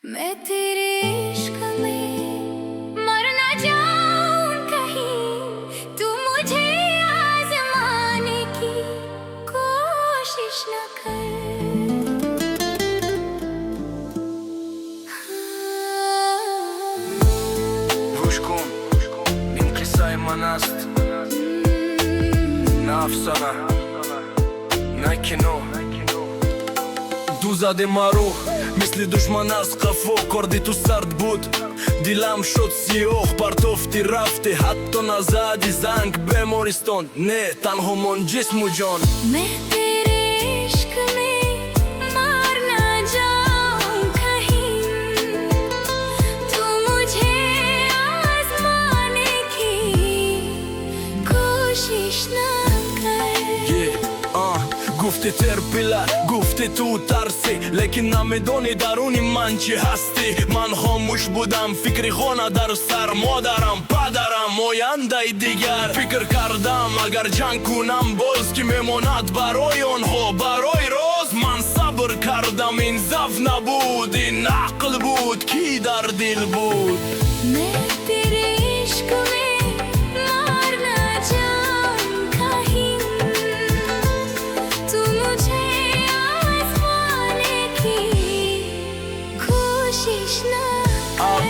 मैं तेरे इश्क में मर न जाऊं कहीं, तू मुझे आजमाने की कोशिश न कर। گوش کن این قصه من است، نه افسانه نه кино. ду зади маро мисли душман аз қафо, корди ту сард буд, дилам шуд сиёҳ, партофти рафти, ҳатто назади занг бемористон, не танҳо мон ҷисму ҷон. मैं तेरे इश्क में मर न जाऊं कहीं, तू मुझे आजमाने की कोशिश न कर। гуфти терпила, гуфти ту тарси, лекин намедони даруни ман чӣ ҳастӣ. ман хомӯш будам, фикри хона дар сар, модарам, падарам, ояндаи дигар. фикр кардам, агар ҷанг кунам боз, ки мемонад барои онҳо, барои роз. ман сабр кардам, ин завқ набуд, ин ақл буд, ки дар дил буд. मैं तेरे इश्क में मर न जाऊं कहीं, तू मुझे आजमाने की कोशिश न कर।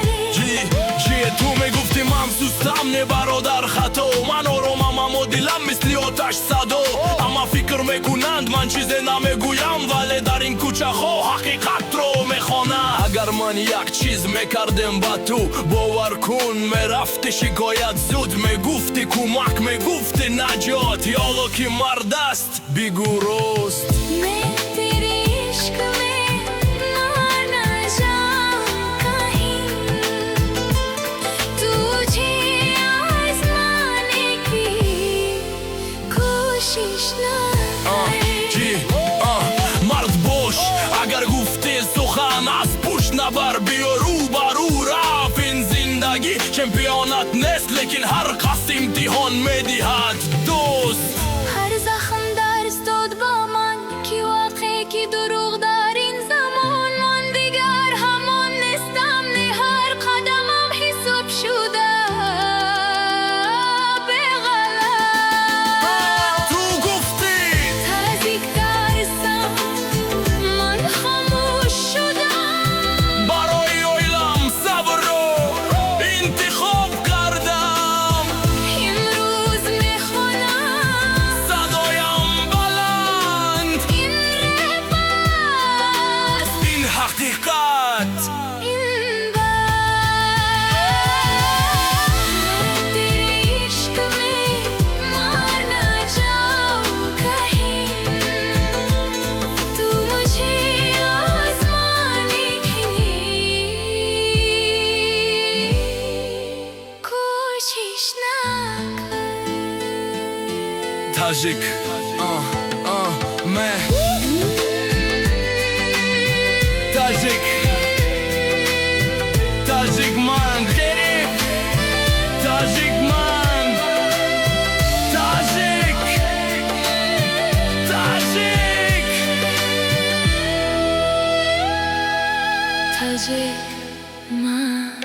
ту мегуфти ман сустам, не бародар хато, ман оромам, аммо дилам мисли оташ садо. ҳама фикр мекунанд ман чизе намегӯям, вале дар ин кӯчаҳо ҳақиқатро мехонанд. агар ман як чиз мекардем ба ту, бовар кун мерафти шикоят зуд, мегуфти кӯмак, мегуфти наҷот. ҳоло ки мард аст бигӯ рост. मैं तेरे इश्क में मर न जाऊं कहीं, तू मुझे आजमाने की कोशिश न कर। мард бош, агар гуфте сухан аз пушт набар, биё рӯ ба рӯ раф. ин зиндагӣ чемпионат нест, лекин ҳар қасд имтиҳон медиҳад дӯст. هر زخم درس داد با من که واقعی که دروغ در این زمان من دیگر همان نیستم، نه هر قدمم حساب شده به غلط. تو گفتی تزیک درسم من خاموش شدم، برای اویلم صبر رو انتخاب کردم. امروز میخوانم صدایم بلند، این رپ است، این حقیقت. این بات. तेरे इश्क में मर न जाऊं कहीं, तू मुझे आजमाने की कोशिश न कर। تاجیک मैं تاجیک تاجیک من तेरे تاجیک من تاجیک تاجیک تاجیک من